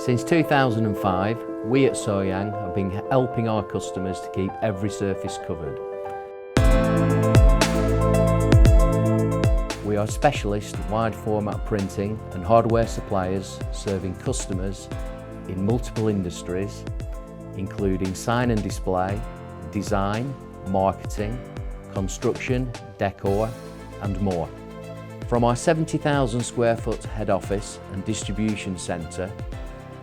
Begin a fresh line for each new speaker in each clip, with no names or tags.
Since 2005, we at Soyang have been helping our customers to keep every surface covered. We are specialist wide format printing and hardware suppliers serving customers in multiple industries, including sign and display, design, marketing, construction, decor and more. From our 70,000 square foot head office and distribution centre,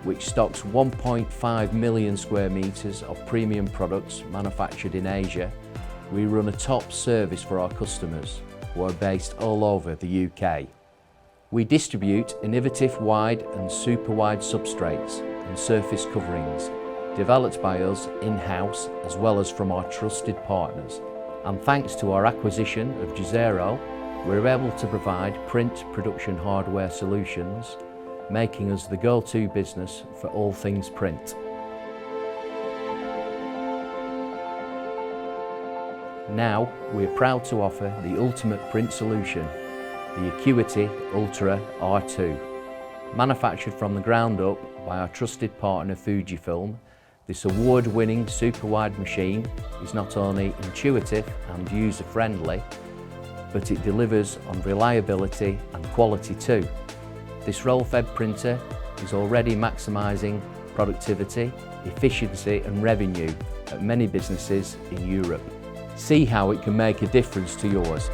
which stocks 1.5 million square metres of premium products manufactured in Asia, we run a top service for our customers who are based all over the UK. We distribute innovative wide and super wide substrates and surface coverings developed by us in-house as well as from our trusted partners. And thanks to our acquisition of Jazero, we're able to provide print production hardware solutions, making us the go-to business for all things print. Now, we're proud to offer the ultimate print solution, the Acuity Ultra R2. Manufactured from the ground up by our trusted partner Fujifilm, this award-winning super-wide machine is not only intuitive and user-friendly, but it delivers on reliability and quality too. This roll-fed printer is already maximising productivity, efficiency and revenue at many businesses in Europe. See how it can make a difference to yours.